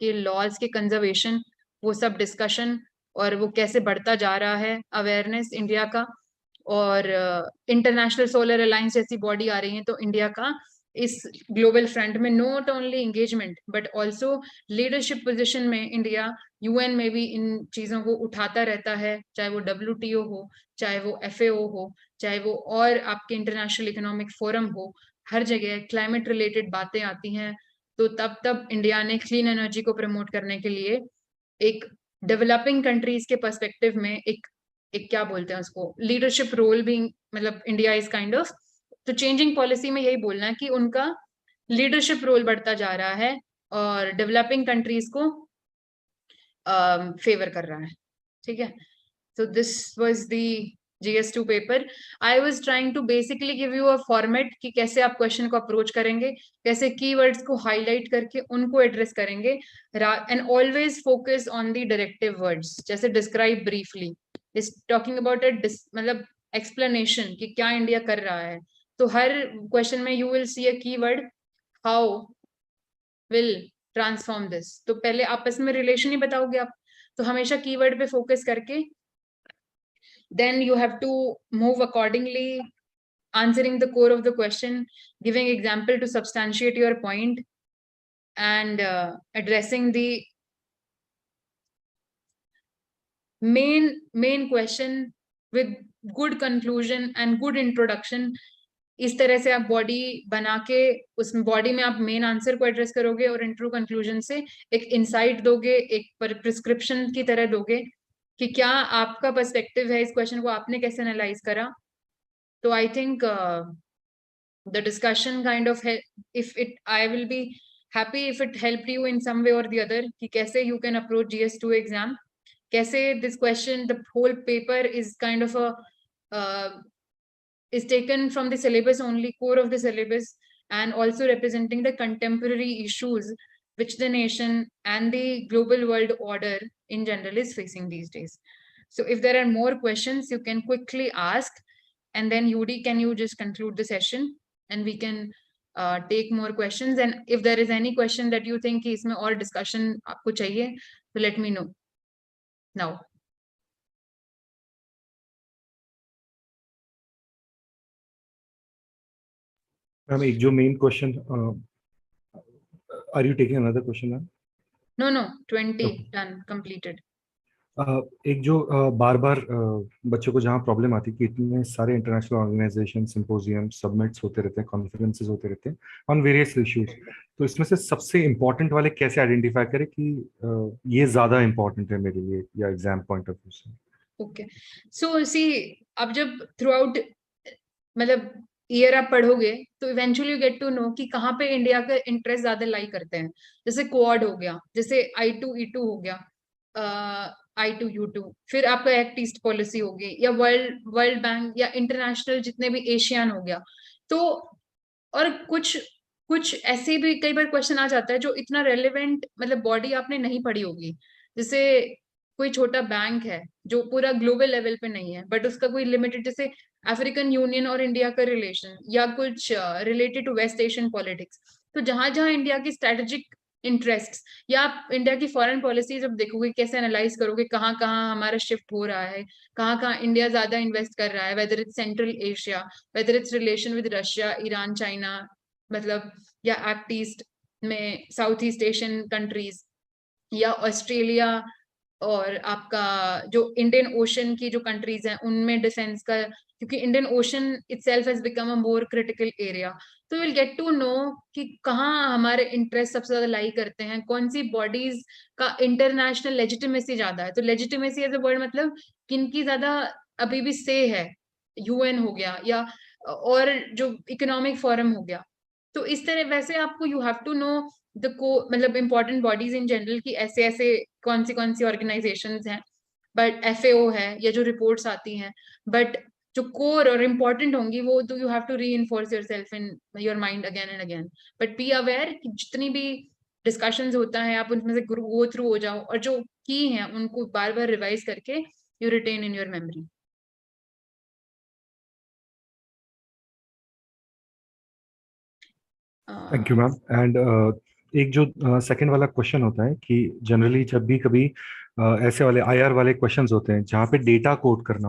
कि लॉज के कंजर्वेशन, वो सब डिस्कशन, और वो कैसे बढ़ता जा रहा है अवेयरनेस इंडिया का। और इंटरनेशनल सोलर अलायंस जैसी बॉडी आ रही है, तो इंडिया का इस ग्लोबल फ्रंट में not only engagement but also leadership position में इंडिया यूएन में भी इन चीजों को उठाता रहता है, चाहे वो WTO हो, चाहे वो FAO हो, चाहे वो और आपके इंटरनेशनल इकोनॉमिक फोरम हो। हर जगह क्लाइमेट रिलेटेड बातें आती हैं, तो तब इंडिया ने क्लीन एनर्जी को प्रमोट करने के लिए एक डेवलपिंग कंट्रीज के पर्सपेक्टिव में एक एक क्या बोलते हैं उसको, लीडरशिप रोल भी, मतलब इंडिया इज काइंड ऑफ, तो चेंजिंग पॉलिसी में यही बोलना है कि उनका लीडरशिप रोल बढ़ता जा रहा है और डेवलपिंग कंट्रीज को फेवर कर रहा है। ठीक है, so this was the GS2 paper. I was trying to basically give you a format कि कैसे आप क्वेश्चन को अप्रोच करेंगे, कैसे कीवर्ड्स को हाईलाइट करके उनको एड्रेस करेंगे, and always focus on the directive words, जैसे describe briefly, is talking about मतलब एक्सप्लेनेशन कि क्या इंडिया कर रहा है। तो हर क्वेश्चन में you will see a keyword, how will transform this, तो पहले आपस में रिलेशन ही बताओगे आप, तो हमेशा कीवर्ड पे फोकस करके then you have to move accordingly, answering the core of the question, giving example to substantiate your point, and addressing the main question with good conclusion and good introduction. इस तरह से आप body बना के उस body में आप main answer को एड्रेस करोगे और इंट्रो कंक्लूजन से एक इंसाइट दोगे, एक प्रिस्क्रिप्शन की तरह दोगे कि क्या आपका पर्सपेक्टिव है इस क्वेश्चन को, आपने कैसे एनालाइज करा। तो I think the discussion kind of if it I will be happy if it helped you in some way or the other कि कैसे you can approach GS2 exam, कैसे this question, the whole paper is kind of a is taken from the syllabus only, core of the syllabus, and also representing the contemporary issues which the nation and the global world order in general is facing these days. So if there are more questions, you can quickly ask, and then Yudi, can you just conclude the session and we can take more questions, and if there is any question that you think is इसमें और discussion आपको चाहिए, so let me know now. Ma'am एक जो main question, are you taking another question ma'am? No 20 done completed. एक जो बार बार बच्चों को जहाँ प्रॉब्लम आती है कि इतने सारे इंटरनेशनल ऑर्गेनाइजेशन, सिंपोजियम, सबमिट्स होते रहते हैं, कॉन्फ्रेंसेस होते रहते हैं ऑन वेरियस इश्यूज, तो इसमें से सबसे इम्पोर्टेंट वाले कैसे आइडेंटिफाई करें कि ये ज्यादा इम्पोर्टेंट है मेरे लिए या एग्जाम पॉइंट ऑफ व्यू से? ओके, सो सी, अब जब थ्रू आउट मतलब ईयर आप पढ़ोगे तो eventually you get to know कि कहाँ पे इंडिया का इंटरेस्ट ज्यादा लाई करते हैं। जैसे क्वाड हो गया, जैसे I2E2 हो गया, I2U2, फिर आपका एक्ट ईस्ट पॉलिसी होगी, या वर्ल्ड बैंक, या इंटरनेशनल जितने भी एशियन हो गया। तो और कुछ कुछ ऐसे भी कई बार क्वेश्चन आ जाता है जो इतना रेलेवेंट, मतलब बॉडी आपने नहीं पढ़ी होगी। जैसे कोई छोटा बैंक है जो पूरा ग्लोबल लेवल पे नहीं है, बट उसका कोई लिमिटेड, जैसे अफ्रीकन यूनियन और इंडिया का रिलेशन, या कुछ related to west Asian politics. तो जहां जहां इंडिया की स्ट्रेटेजिक इंटरेस्ट, या आप इंडिया की फॉरेन पॉलिसी जब देखोगे, कैसे एनालाइज करोगे कहाँ कहाँ हमारा शिफ्ट हो रहा है, कहाँ कहाँ इंडिया ज्यादा इन्वेस्ट कर रहा है, whether it's central Asia, whether it's relation with Russia, Iran, China, मतलब, या एक्ट ईस्ट में साउथ ईस्ट एशियन कंट्रीज, या ऑस्ट्रेलिया, और आपका जो इंडियन ओशन की जो कंट्रीज हैं उनमें डिफेंस का, क्योंकि Indian ocean itself has become a more critical area. तो विल गेट टू नो कि कहाँ हमारे इंटरेस्ट सबसे ज्यादा लाई करते हैं, कौन सी बॉडीज का इंटरनेशनल लेजिटिमेसी ज्यादा है। तो लेजिटिमेसी एज अ वर्ड मतलब किनकी ज्यादा अभी भी से है, UN हो गया, या और जो इकोनॉमिक फोरम हो गया। तो इस तरह वैसे आपको you have to know the को मतलब इंपॉर्टेंट बॉडीज इन जनरल की ऐसे ऐसे कौन सी ऑर्गेनाइजेशंस हैं, बट FAO है, या जो रिपोर्ट्स आती हैं, बट जो कोर और इम्पोर्टेंट होंगी वो तो you have to reinforce yourself in your mind again and again. But be aware कि जितनी भी डिस्कशंस होता है आप उनमें से गो थ्रू हो जाओ, और जो की हैं उनको बार बार रिवाइज करके you retain in your memory. Thank you, ma'am. And एक जो सेकंड वाला क्वेश्चन होता है कि जनरली जब भी कभी ऐसे वाले आईआर वाले क्वेश्चंस होते हैं जहाँ पे डेटा कोड करना होता है,